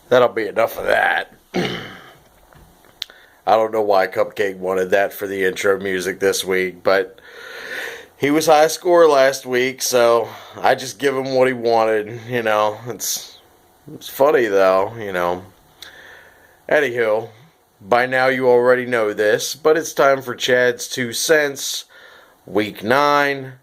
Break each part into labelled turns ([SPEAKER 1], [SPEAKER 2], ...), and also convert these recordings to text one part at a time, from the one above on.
[SPEAKER 1] That'll be enough of that. I don't know why Cupcake wanted that for the intro music this week, but he was high score last week, so I just give him what he wanted. It's funny though. Anywho, by now you already know this, but it's time for Chad's 2 cents, week 9.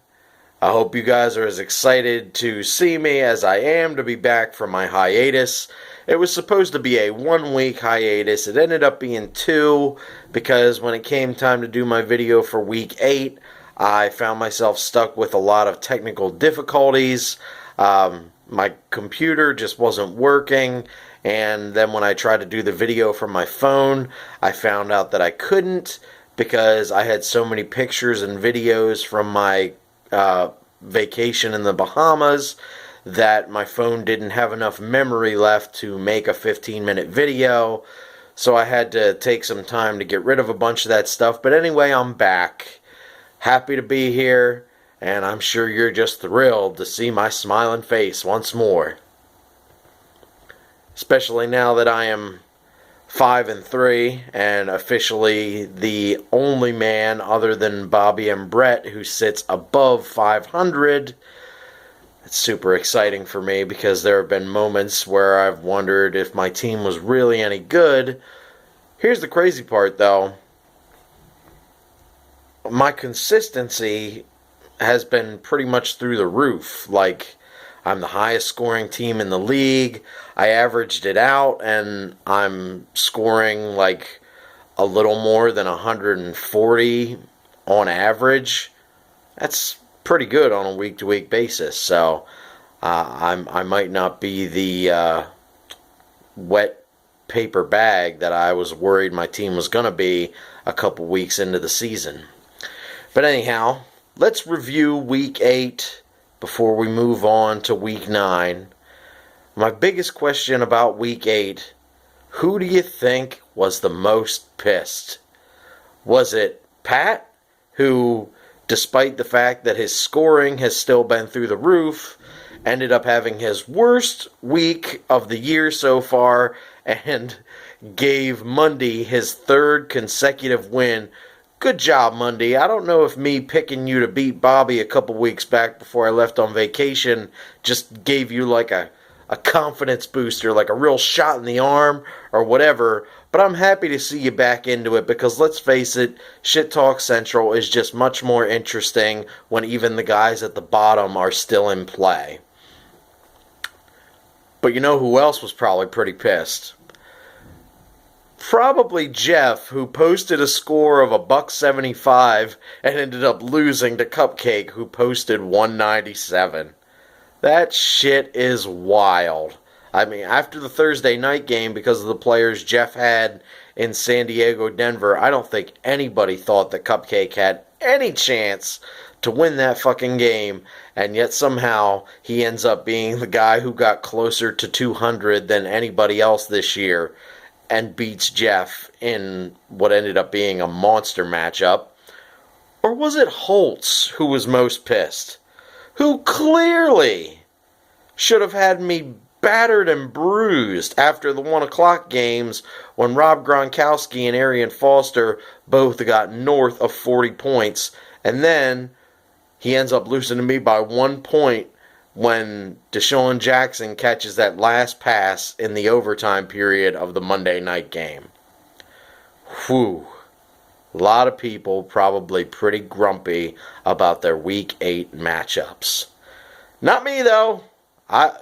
[SPEAKER 1] I hope you guys are as excited to see me as I am to be back from my hiatus. It was supposed to be a 1-week hiatus. It ended up being 2 because when it came time to do my video for week 8, I found myself stuck with a lot of technical difficulties. My computer just wasn't working, and then when I tried to do the video from my phone, I found out that I couldn't because I had so many pictures and videos from my vacation in the Bahamas that my phone didn't have enough memory left to make a 15-minute video. So I had to take some time to get rid of a bunch of that stuff. But anyway, I'm back. Happy to be here, and I'm sure you're just thrilled to see my smiling face once more. Especially now that I am 5-3 and officially the only man other than Bobby and Brett who sits above 500. It's super exciting for me because there have been moments where I've wondered if my team was really any good. Here's the crazy part though. My consistency has been pretty much through the roof. Like, I'm the highest scoring team in the league. I averaged it out and I'm scoring like a little more than 140 on average. That's pretty good on a week-to-week basis. So I might not be the wet paper bag that I was worried my team was going to be a couple weeks into the season. But anyhow, let's review week 8 before we move on to week 9. My biggest question about week 8, who do you think was the most pissed? Was it Pat, who, despite the fact that his scoring has still been through the roof, ended up having his worst week of the year so far and gave Monday his 3rd consecutive win? Good job, Monday. I don't know if me picking you to beat Bobby a couple weeks back before I left on vacation just gave you like a confidence booster, like a real shot in the arm or whatever, but I'm happy to see you back into it because let's face it, Shit Talk Central is just much more interesting when even the guys at the bottom are still in play. But you know who else was probably pretty pissed? Probably Jeff, who posted a score of $1.75 and ended up losing to Cupcake, who posted 197. That shit is wild. I mean, after the Thursday night game, because of the players Jeff had in San Diego, Denver, I don't think anybody thought that Cupcake had any chance to win that fucking game, and yet somehow he ends up being the guy who got closer to 200 than anybody else this year and beats Jeff in what ended up being a monster matchup. Or was it Holtz who was most pissed? Who clearly should have had me battered and bruised after the 1 o'clock games when Rob Gronkowski and Arian Foster both got north of 40 points. And then he ends up losing to me by 1 point when Deshaun Jackson catches that last pass in the overtime period of the Monday night game. Whew. A lot of people probably pretty grumpy about their Week 8 matchups. Not me, though.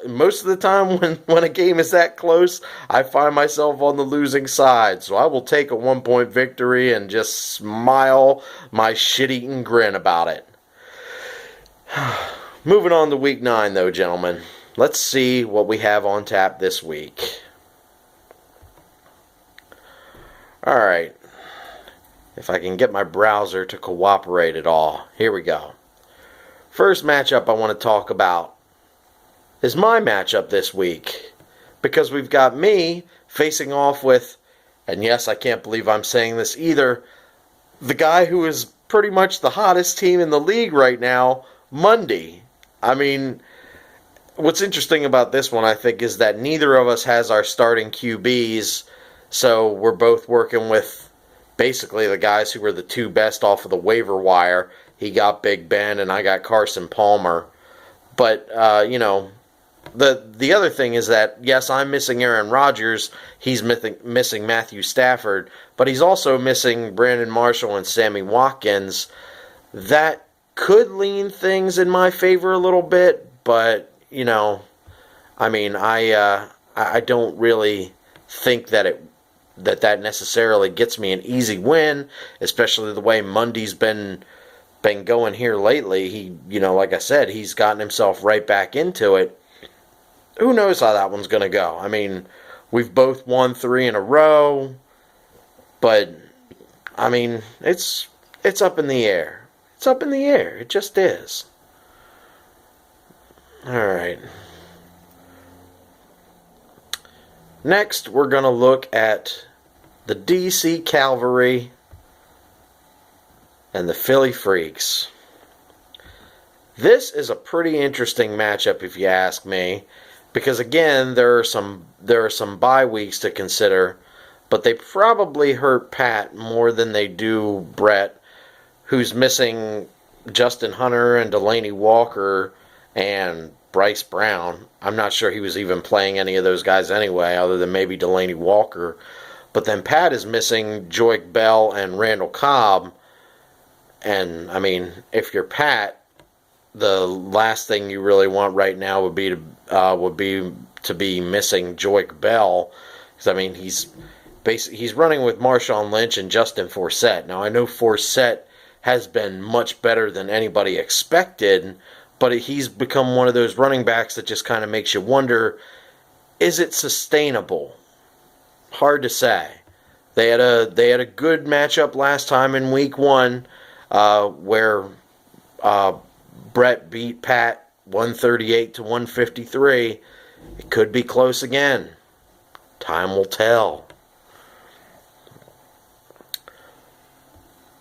[SPEAKER 1] Most of the time when a game is that close, I find myself on the losing side. So I will take a 1-point victory and just smile my shit-eating grin about it. Moving on to week 9, though, gentlemen. Let's see what we have on tap this week. Alright. If I can get my browser to cooperate at all. Here we go. First matchup I want to talk about is my matchup this week. Because we've got me facing off with, and yes, I can't believe I'm saying this either, the guy who is pretty much the hottest team in the league right now, Monday. I mean, what's interesting about this one, I think, is that neither of us has our starting QBs, so we're both working with basically the guys who were the two best off of the waiver wire. He got Big Ben, and I got Carson Palmer. But the other thing is that yes, I'm missing Aaron Rodgers. He's missing Matthew Stafford, but he's also missing Brandon Marshall and Sammy Watkins. That could lean things in my favor a little bit, but I don't really think that necessarily gets me an easy win, especially the way Mundy's been going here lately. He, like I said, he's gotten himself right back into it. Who knows how that one's going to go? I mean, we've both won 3 in a row, but I mean, it's up in the air. It's up in the air. It just is. All right. Next, we're going to look at the DC Cavalry and the Philly Freaks. This is a pretty interesting matchup, if you ask me, because again, there are some bye weeks to consider, but they probably hurt Pat more than they do Brett, who's missing Justin Hunter and Delaney Walker and Bryce Brown. I'm not sure he was even playing any of those guys anyway, other than maybe Delaney Walker. But then Pat is missing Joique Bell and Randall Cobb. And, I mean, if you're Pat, the last thing you really want right now would be to be missing Joique Bell. Because, I mean, he's running with Marshawn Lynch and Justin Forsett. Now, I know Forsett has been much better than anybody expected, but he's become one of those running backs that just kind of makes you wonder, is it sustainable? Hard to say. They had a good matchup last time in week 1, where Brett beat Pat 138 to 153. It could be close again. Time will tell.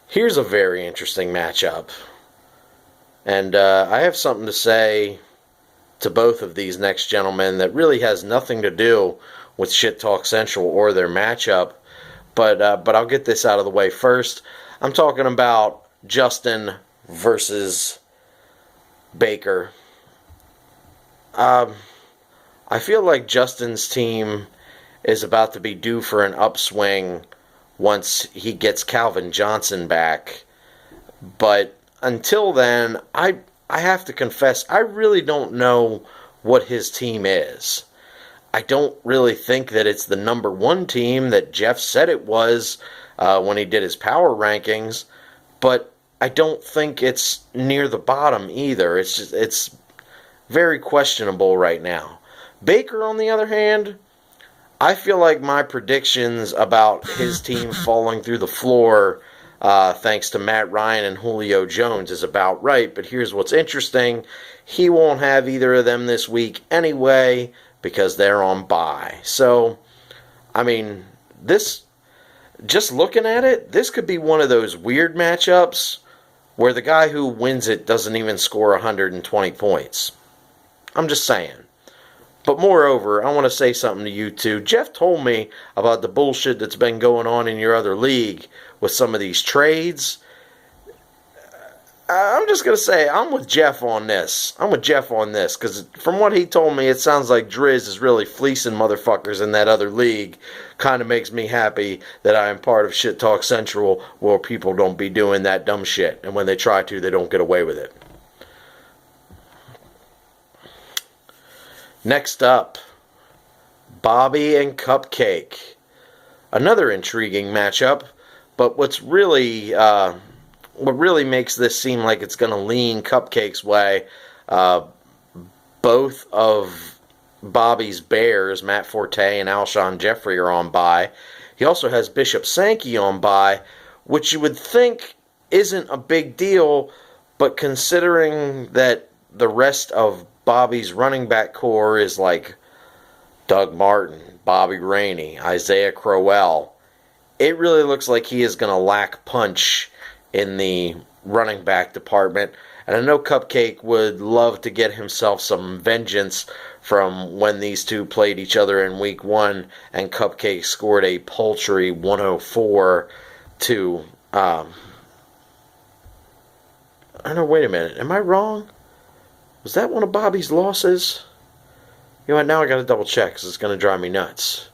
[SPEAKER 1] Here's a very interesting matchup. And I have something to say to both of these next gentlemen that really has nothing to do with Shit Talk Central or their matchup. But I'll get this out of the way first. I'm talking about Justin versus Baker. I feel like Justin's team is about to be due for an upswing once he gets Calvin Johnson back. But until then, I have to confess, I really don't know what his team is. I don't really think that it's the number 1 team that Jeff said it was when he did his power rankings, but I don't think it's near the bottom either. It's very questionable right now. Baker, on the other hand, I feel like my predictions about his team falling through the floor thanks to Matt Ryan and Julio Jones is about right. But here's what's interesting. He won't have either of them this week anyway because they're on bye. So, I mean, just looking at it, this could be one of those weird matchups where the guy who wins it doesn't even score 120 points. I'm just saying. But moreover, I want to say something to you two. Jeff told me about the bullshit that's been going on in your other league with some of these trades. I'm just going to say, I'm with Jeff on this. Because from what he told me, it sounds like Driz is really fleecing motherfuckers in that other league. Kind of makes me happy that I am part of Shit Talk Central, where people don't be doing that dumb shit. And when they try to, they don't get away with it. Next up, Bobby and Cupcake. Another intriguing matchup, but what really makes this seem like it's going to lean Cupcake's way, both of Bobby's Bears, Matt Forte and Alshon Jeffrey, are on bye. He also has Bishop Sankey on bye, which you would think isn't a big deal, but considering that the rest of Bobby's running back core is like Doug Martin, Bobby Rainey, Isaiah Crowell, it really looks like he is going to lack punch in the running back department. And I know Cupcake would love to get himself some vengeance from when these two played each other in week 1 and Cupcake scored a paltry 104 to I know, wait a minute. Am I wrong? Was that one of Bobby's losses? You know what? Now I gotta double check because it's gonna drive me nuts.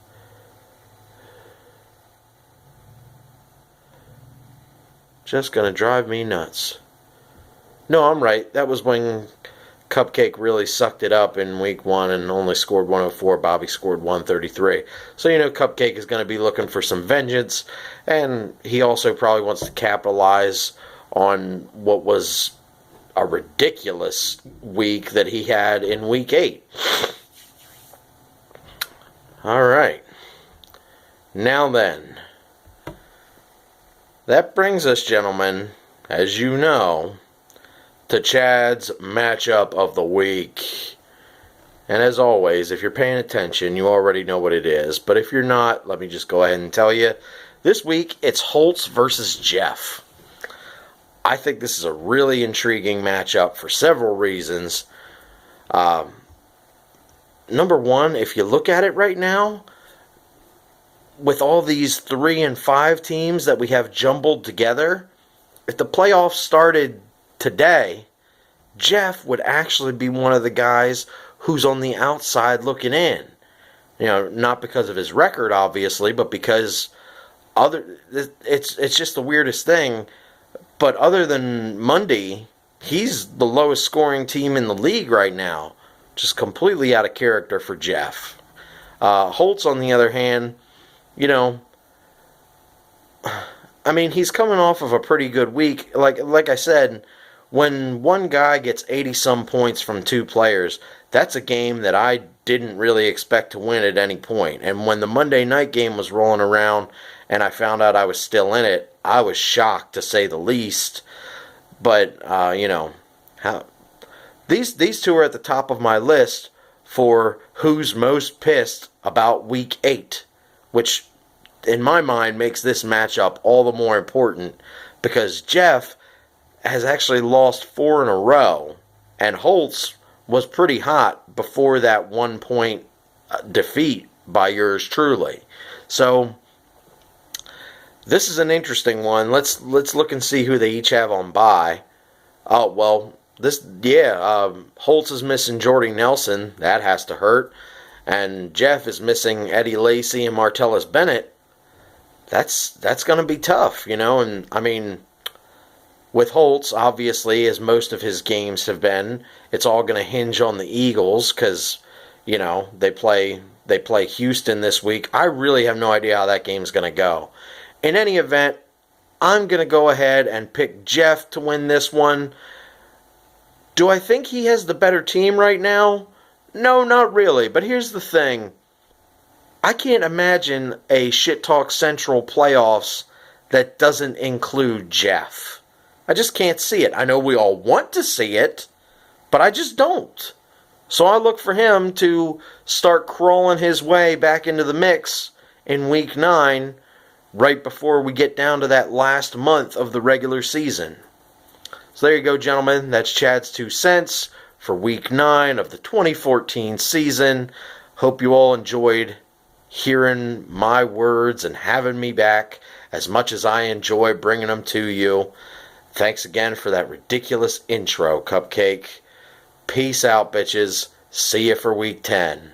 [SPEAKER 1] Just gonna drive me nuts. No, I'm right. That was when Cupcake really sucked it up in week 1 and only scored 104. Bobby scored 133. So, you know, Cupcake is going to be looking for some vengeance. And he also probably wants to capitalize on what was a ridiculous week that he had in week 8. All right. Now then, that brings us, gentlemen, as you know, to Chad's matchup of the week. And as always, if you're paying attention, you already know what it is. But if you're not, let me just go ahead and tell you. This week, it's Holtz versus Jeff. I think this is a really intriguing matchup for several reasons. Number one, if you look at it right now, with all these 3 and 5 teams that we have jumbled together, if the playoffs started today, Jeff would actually be one of the guys who's on the outside looking in. You know, not because of his record, obviously, but because it's just the weirdest thing. But other than Monday, he's the lowest scoring team in the league right now. Just completely out of character for Jeff. Holtz, on the other hand, you know, I mean, he's coming off of a pretty good week. Like I said, when one guy gets 80-some points from 2 players, that's a game that I didn't really expect to win at any point. And when the Monday night game was rolling around and I found out I was still in it, I was shocked, to say the least. But, you know, these two are at the top of my list for who's most pissed about week 8, which in my mind makes this matchup all the more important because Jeff has actually lost 4 in a row, and Holtz was pretty hot before that 1-point defeat by yours truly. So this is an interesting one. Let's look and see who they each have on bye. Oh, well, Holtz is missing Jordy Nelson. That has to hurt. And Jeff is missing Eddie Lacy and Martellus Bennett. That's going to be tough, you know. And, I mean, with Holtz, obviously, as most of his games have been, it's all going to hinge on the Eagles because, you know, they play Houston this week. I really have no idea how that game's going to go. In any event, I'm going to go ahead and pick Jeff to win this one. Do I think he has the better team right now? No, not really. But here's the thing. I can't imagine a Shit Talk Central playoffs that doesn't include Jeff. I just can't see it. I know we all want to see it, but I just don't. So I look for him to start crawling his way back into the mix in week 9, right before we get down to that last month of the regular season. So there you go, gentlemen. That's Chad's 2 cents for week 9 of the 2014 season. Hope you all enjoyed hearing my words and having me back as much as I enjoy bringing them to you. Thanks again for that ridiculous intro, Cupcake. Peace out, bitches. See you for week 10.